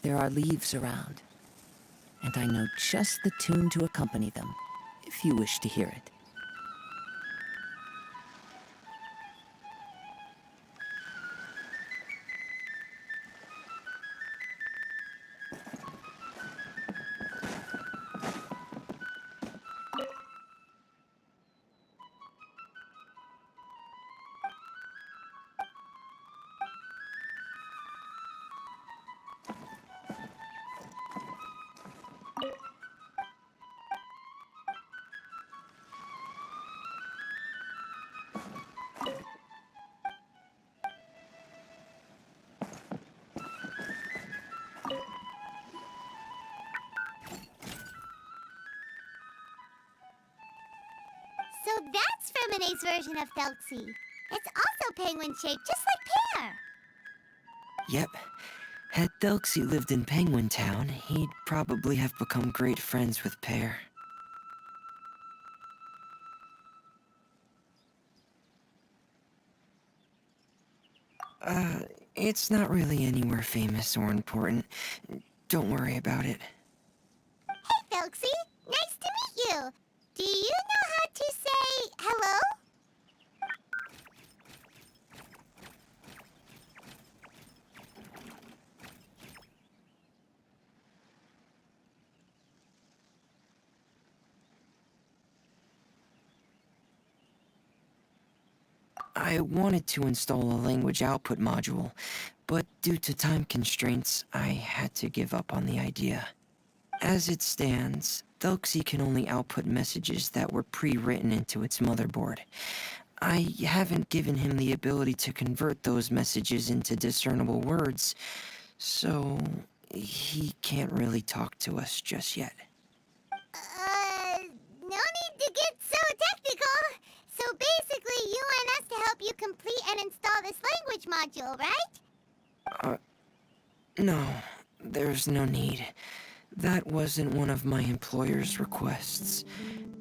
there are leaves around, and I know just the tune to accompany them, if you wish to hear it. So that's Freminet's version of Thelxie. It's also penguin-shaped, just like Pear. Yep. Had Thelxie lived in Penguin Town, he'd probably have become great friends with Pear. It's not really anywhere famous or important. Don't worry about it. Hey, Thelxie. Nice to meet you. Do you know how to say hello? I wanted to install a language output module, but due to time constraints, I had to give up on the idea. As it stands, Thelxie can only output messages that were pre-written into its motherboard. I haven't given him the ability to convert those messages into discernible words, so he can't really talk to us just yet. No need to get so technical. So basically, you want us to help you complete and install this language module, right? No, there's no need. That wasn't one of my employer's requests.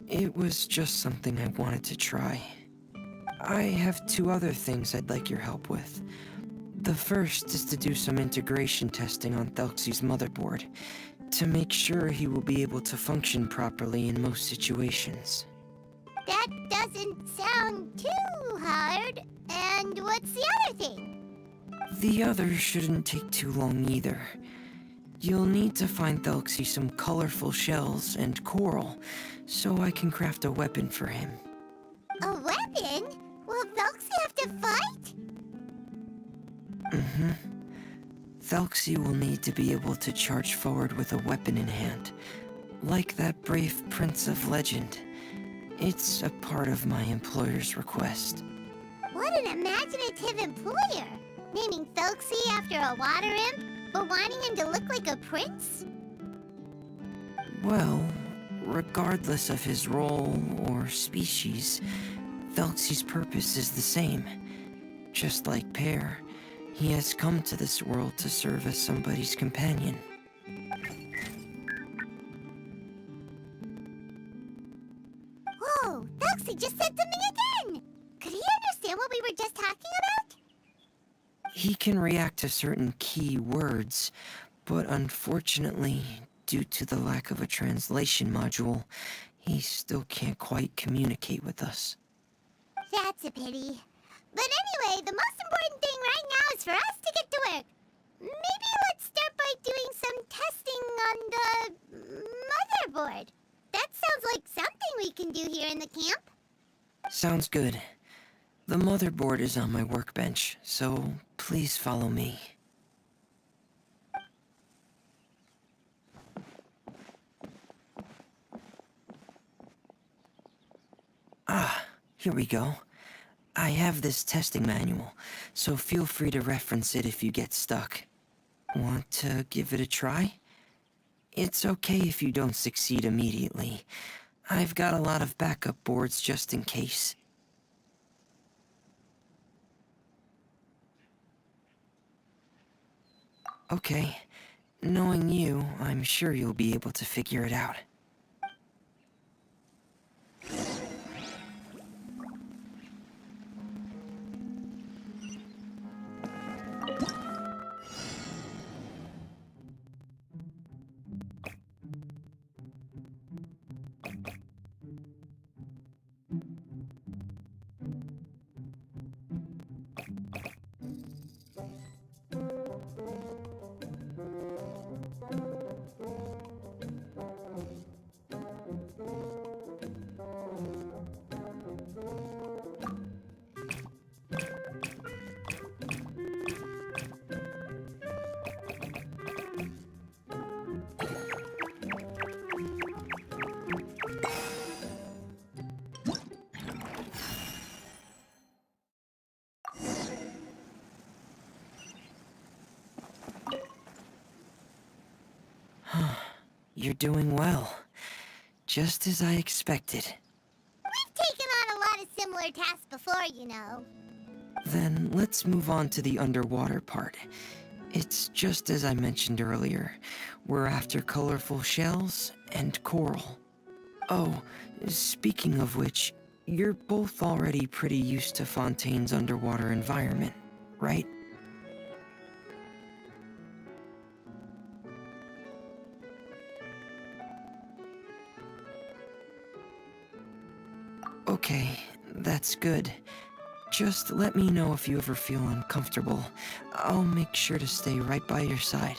It was just something I wanted to try. I have 2 other things I'd like your help with. The first is to do some integration testing on Thelxie's motherboard, to make sure he will be able to function properly in most situations. That doesn't sound too hard. And what's the other thing? The other shouldn't take too long either. You'll need to find Thelxie some colorful shells and coral, so I can craft a weapon for him. A weapon? Will Thelxie have to fight? Mm-hmm. Thelxie will need to be able to charge forward with a weapon in hand, like that brave prince of legend. It's a part of my employer's request. What an imaginative employer! Naming Thelxie after a water imp, but wanting him to look like a prince? Well, regardless of his role or species, Thelxie's purpose is the same. Just like Pear, he has come to this world to serve as somebody's companion. Whoa, Thelxie just said something again! Could he understand what we were just talking about? He can react to certain key words, but unfortunately, due to the lack of a translation module, he still can't quite communicate with us. That's a pity. But anyway, the most important thing right now is for us to get to work. Maybe let's start by doing some testing on the motherboard. That sounds like something we can do here in the camp. Sounds good. The motherboard is on my workbench, so please follow me. Ah, here we go. I have this testing manual, so feel free to reference it if you get stuck. Want to give it a try? It's okay if you don't succeed immediately. I've got a lot of backup boards just in case. Okay. Knowing you, I'm sure you'll be able to figure it out. You're doing well. Just as I expected. We've taken on a lot of similar tasks before, you know. Then let's move on to the underwater part. It's just as I mentioned earlier. We're after colorful shells and coral. Oh, speaking of which, you're both already pretty used to Fontaine's underwater environment, right? Okay, that's good. Just let me know if you ever feel uncomfortable. I'll make sure to stay right by your side.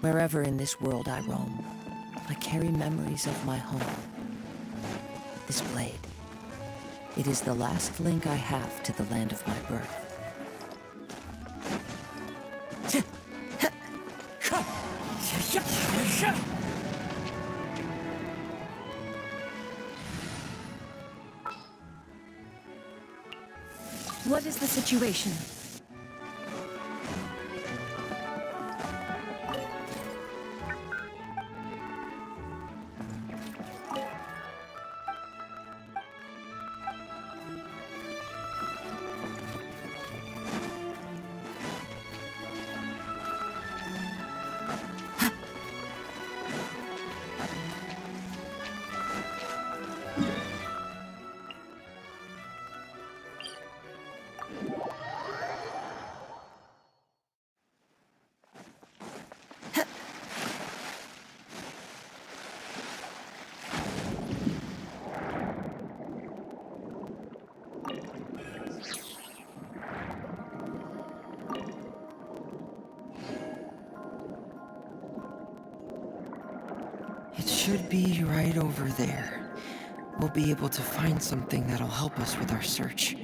Wherever in this world I roam, I carry memories of my home. This blade. It is the last link I have to the land of my birth. What is the situation? It should be right over there. We'll be able to find something that'll help us with our search.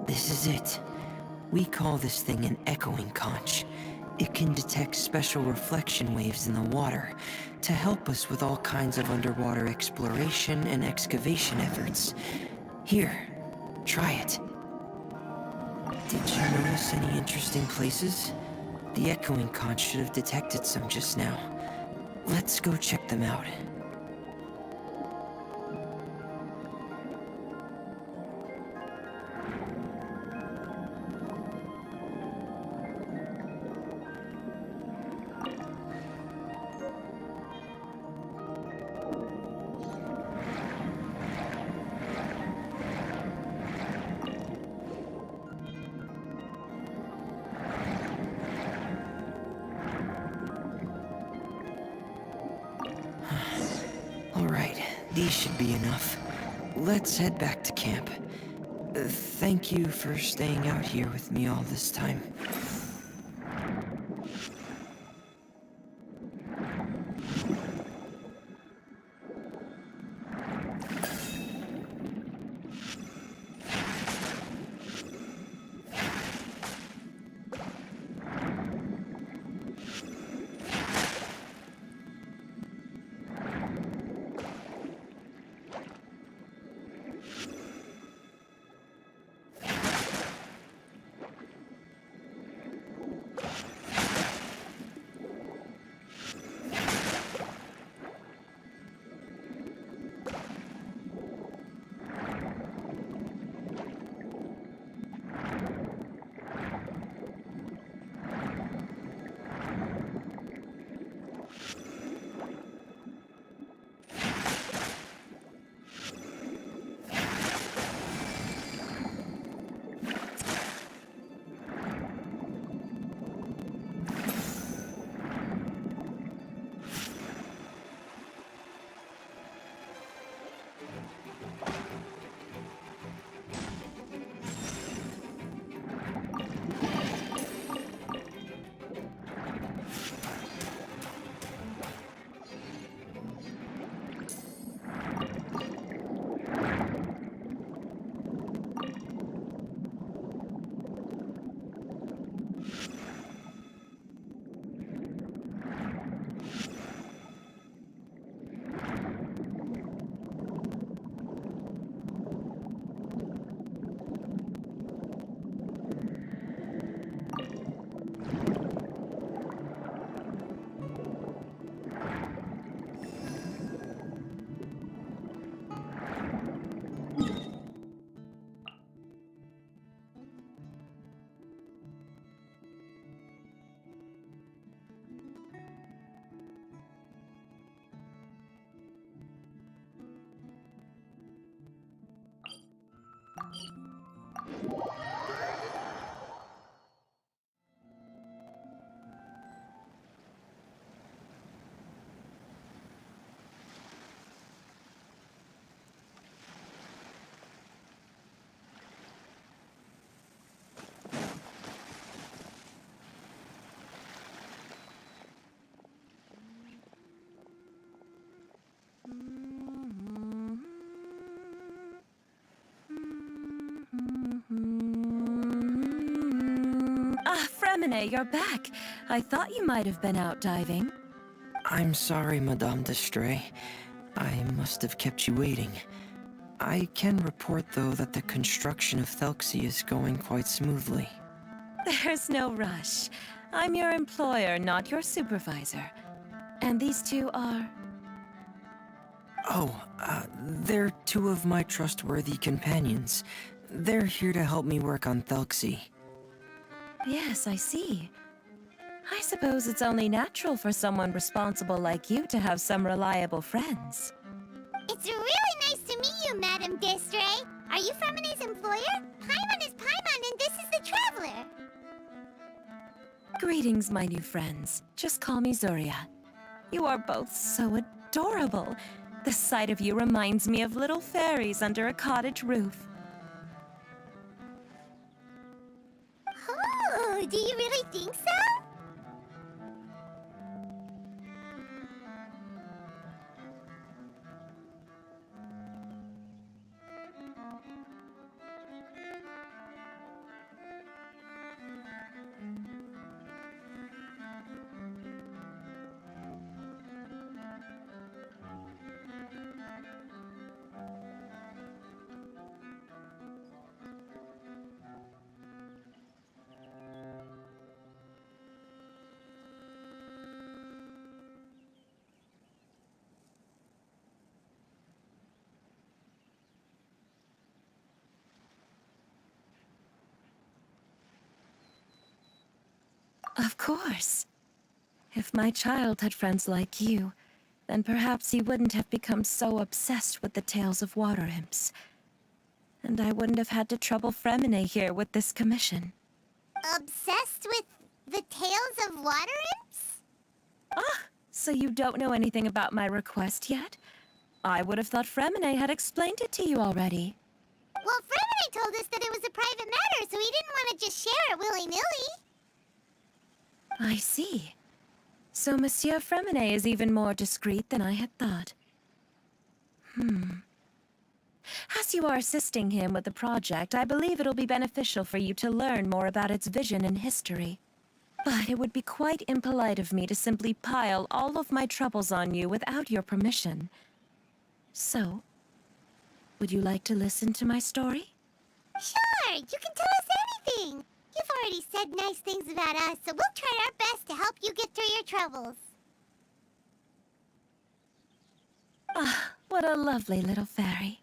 This is it. We call this thing an echoing conch. It can detect special reflection waves in the water to help us with all kinds of underwater exploration and excavation efforts. Here, try it. Did you notice any interesting places? The echoing conch should have detected some just now. Let's go check them out. Alright, these should be enough. Let's head back to camp. Thank you for staying out here with me all this time. Ah, Freminet, you're back. I thought you might have been out diving. I'm sorry, Madame d'Estray. I must have kept you waiting. I can report, though, that the construction of Thelxie is going quite smoothly. There's no rush. I'm your employer, not your supervisor. And these two are... Oh, they're two of my trustworthy companions. They're here to help me work on Thelxie. Yes, I see. I suppose it's only natural for someone responsible like you to have some reliable friends. It's really nice to meet you, Madame d'Estray. Are you Freminet's employer? Paimon is Paimon, and this is the Traveler. Greetings, my new friends. Just call me Zuria. You are both so adorable. The sight of you reminds me of little fairies under a cottage roof. Oh, do you really think so? Of course. If my child had friends like you, then perhaps he wouldn't have become so obsessed with the tales of water imps. And I wouldn't have had to trouble Freminet here with this commission. Obsessed with the tales of water imps? Ah, so you don't know anything about my request yet? I would have thought Freminet had explained it to you already. Well, Freminet told us that it was a private matter, so he didn't want to just share it willy-nilly. I see. So Monsieur Freminet is even more discreet than I had thought. As you are assisting him with the project, I believe it'll be beneficial for you to learn more about its vision and history. But it would be quite impolite of me to simply pile all of my troubles on you without your permission. So, would you like to listen to my story? Sure, you can tell us anything. You've already said nice things about us, so we'll try our best to help you get through your troubles. Ah, what a lovely little fairy.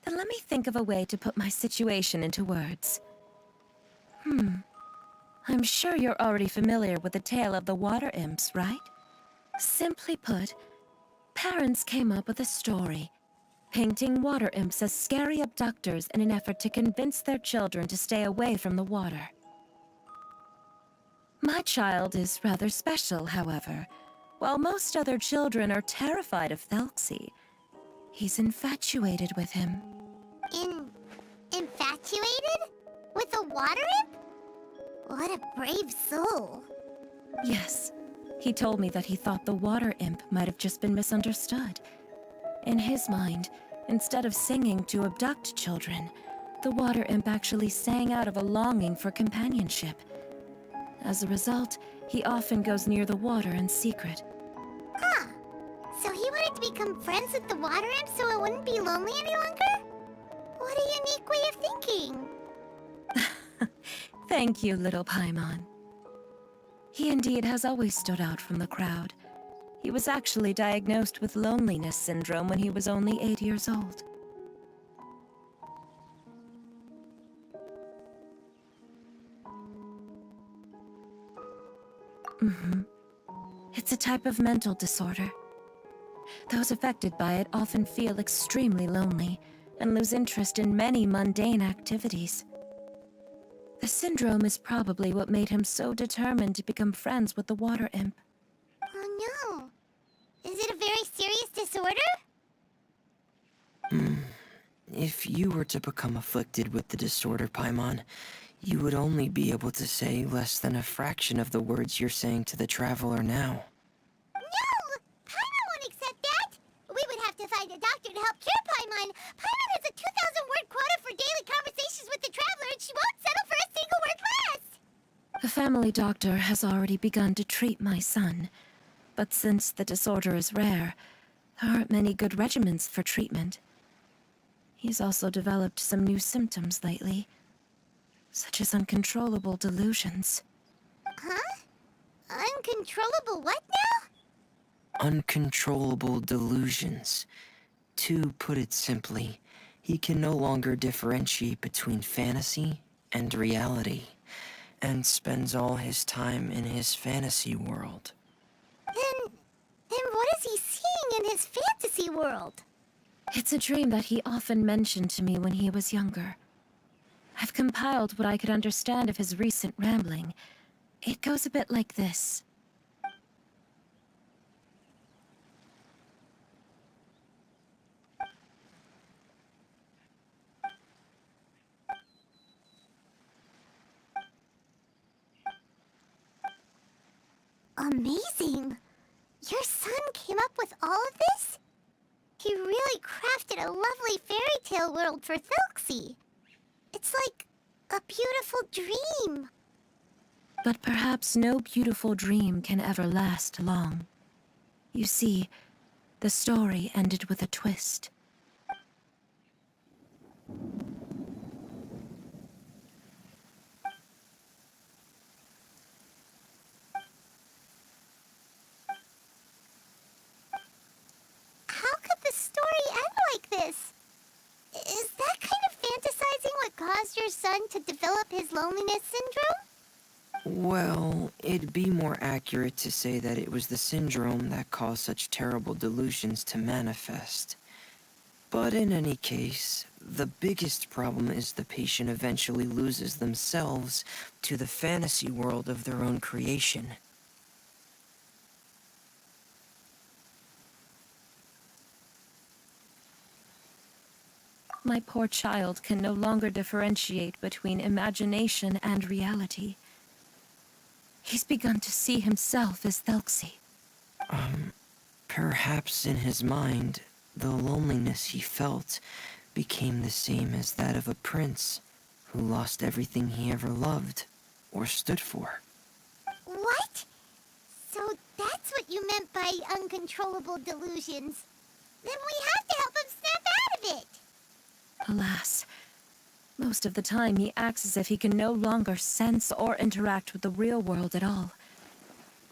Then let me think of a way to put my situation into words. I'm sure you're already familiar with the tale of the water imps, right? Simply put, parents came up with a story, painting water imps as scary abductors in an effort to convince their children to stay away from the water. My child is rather special, however. While most other children are terrified of Thelxie, he's infatuated with him. Infatuated? With a water imp? What a brave soul. Yes, he told me that he thought the water imp might have just been misunderstood. In his mind, instead of singing to abduct children, the water imp actually sang out of a longing for companionship. As a result, he often goes near the water in secret. Huh. So he wanted to become friends with the water imp so it wouldn't be lonely any longer? What a unique way of thinking. Thank you, little Paimon. He indeed has always stood out from the crowd. He was actually diagnosed with loneliness syndrome when he was only 8 years old. It's a type of mental disorder. Those affected by it often feel extremely lonely and lose interest in many mundane activities. The syndrome is probably what made him so determined to become friends with the water imp. Oh no. Is it a very serious disorder? If you were to become afflicted with the disorder, Paimon, you would only be able to say less than a fraction of the words you're saying to the Traveler now. No! Paimon won't accept that! We a doctor to help cure Paimon. Paimon has a 2,000-word quota for daily conversations with the Traveler, and she won't settle for a single word less! The family doctor has already begun to treat my son. But since the disorder is rare, there aren't many good regimens for treatment. He's also developed some new symptoms lately, such as uncontrollable delusions. Huh? Uncontrollable what now? Uncontrollable delusions. To put it simply, he can no longer differentiate between fantasy and reality, and spends all his time in his fantasy world. Then what is he seeing in his fantasy world? It's a dream that he often mentioned to me when he was younger. I've compiled what I could understand of his recent rambling. It goes a bit like this. Amazing! Your son came up with all of this? He really crafted a lovely fairy tale world for Thelxie. It's like a beautiful dream. But perhaps no beautiful dream can ever last long. You see, the story ended with a twist. How could the story end like this? Is that kind of fantasizing what caused your son to develop his loneliness syndrome? Well, it'd be more accurate to say that it was the syndrome that caused such terrible delusions to manifest. But in any case, the biggest problem is the patient eventually loses themselves to the fantasy world of their own creation. My poor child can no longer differentiate between imagination and reality. He's begun to see himself as Thelxie. Perhaps in his mind, the loneliness he felt became the same as that of a prince who lost everything he ever loved or stood for. What? So that's what you meant by uncontrollable delusions. Then we have to help him snap out of it. Alas, most of the time he acts as if he can no longer sense or interact with the real world at all.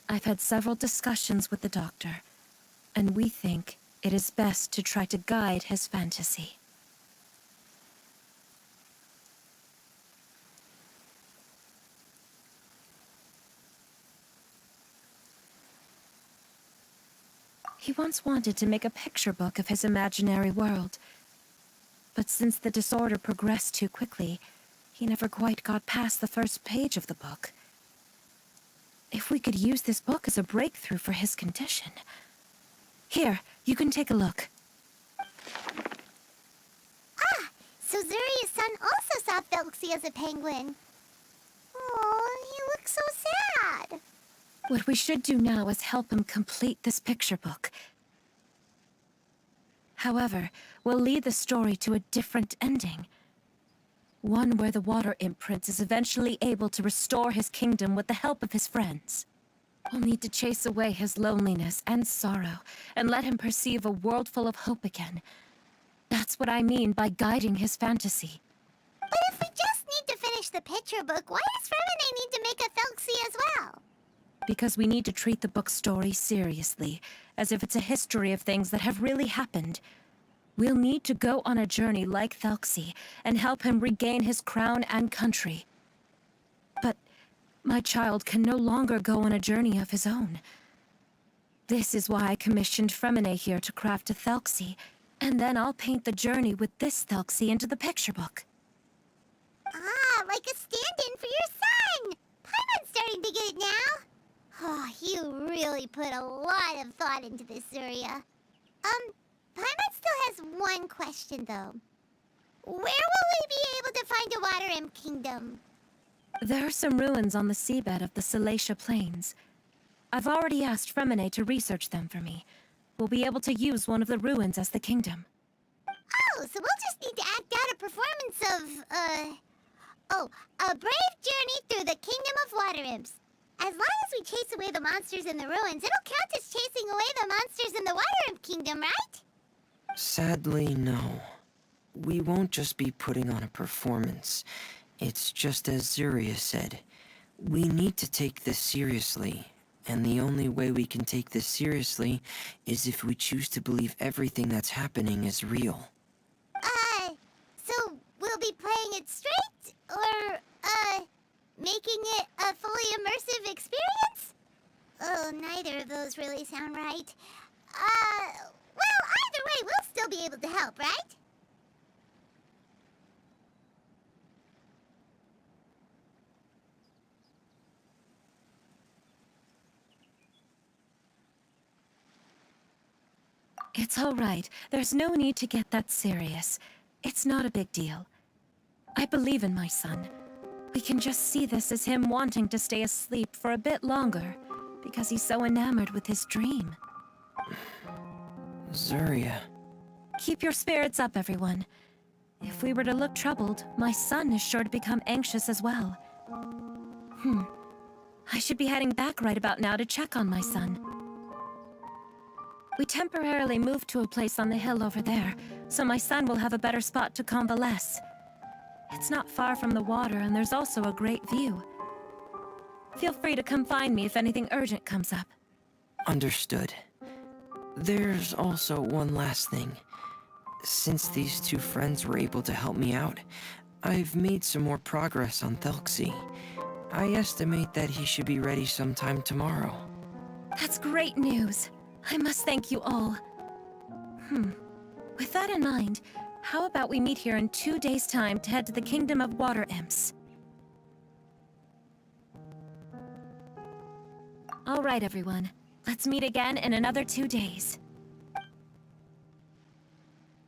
I've had several discussions with the doctor, and we think it is best to try to guide his fantasy. He once wanted to make a picture book of his imaginary world. But since the disorder progressed too quickly, he never quite got past the first page of the book. If we could use this book as a breakthrough for his condition... Here, you can take a look. Ah, so Zuria's son also saw Thelxie as a penguin. Oh, he looks so sad. What we should do now is help him complete this picture book. However, we'll lead the story to a different ending. One where the Water Imp Prince is eventually able to restore his kingdom with the help of his friends. We'll need to chase away his loneliness and sorrow, and let him perceive a world full of hope again. That's what I mean by guiding his fantasy. But if we just need to finish the picture book, why does Freminet need to make a Thelxie as well? Because we need to treat the book's story seriously, as if it's a history of things that have really happened. We'll need to go on a journey like Thelxie, and help him regain his crown and country. But my child can no longer go on a journey of his own. This is why I commissioned Freminet here to craft a Thelxie, and then I'll paint the journey with this Thelxie into the picture book. Ah, like a stand-in for your son! Paimon's starting to get it now. Oh, you really put a lot of thought into this, Zuria. Paimon still has one question, though. Where will we be able to find a Water Imp Kingdom? There are some ruins on the seabed of the Salacia Plains. I've already asked Freminet to research them for me, we'll be able to use one of the ruins as the kingdom. Oh, so we'll just need to act out a performance of, a brave journey through the kingdom of water imps. As long as we chase away the monsters in the ruins, it'll count as chasing away the monsters in the water imp kingdom, right? Sadly, no. We won't just be putting on a performance. It's just as Zuria said. We need to take this seriously. And the only way we can take this seriously is if we choose to believe everything that's happening is real. So we'll be playing it straight? Or, making it a fully immersive experience? Oh, neither of those really sound right. Well, either way, we'll still be able to help, right? It's all right. There's no need to get that serious. It's not a big deal. I believe in my son. We can just see this as him wanting to stay asleep for a bit longer, because he's so enamored with his dream. Zuria. Keep your spirits up, everyone. If we were to look troubled, my son is sure to become anxious as well. I should be heading back right about now to check on my son. We temporarily moved to a place on the hill over there, so my son will have a better spot to convalesce. It's not far from the water, and there's also a great view. Feel free to come find me if anything urgent comes up. Understood. There's also one last thing. Since these two friends were able to help me out, I've made some more progress on Thelxie. I estimate that he should be ready sometime tomorrow. That's great news. I must thank you all. With that in mind, how about we meet here in 2 days' time to head to the Kingdom of Water Imps? All right, everyone. Let's meet again in another 2 days.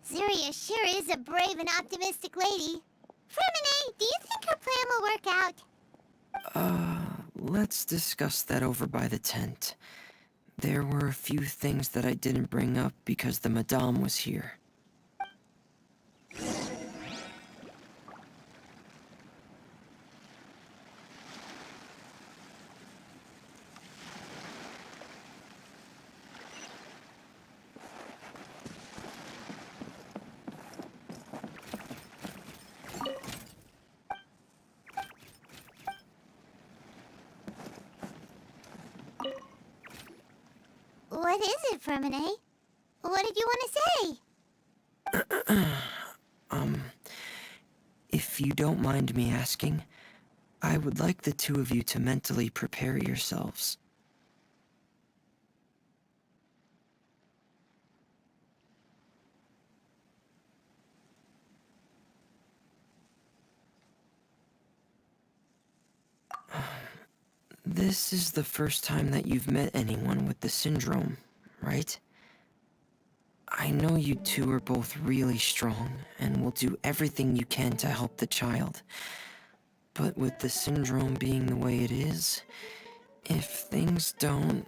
Zuria sure is a brave and optimistic lady. Freminet, do you think her plan will work out? Let's discuss that over by the tent. There were a few things that I didn't bring up because the Madame was here. What is it, Freminet? What did you want to say? If you don't mind me asking, I would like the two of you to mentally prepare yourselves. This is the first time that you've met anyone with the syndrome, right? I know you two are both really strong and will do everything you can to help the child. But with the syndrome being the way it is, if things don't...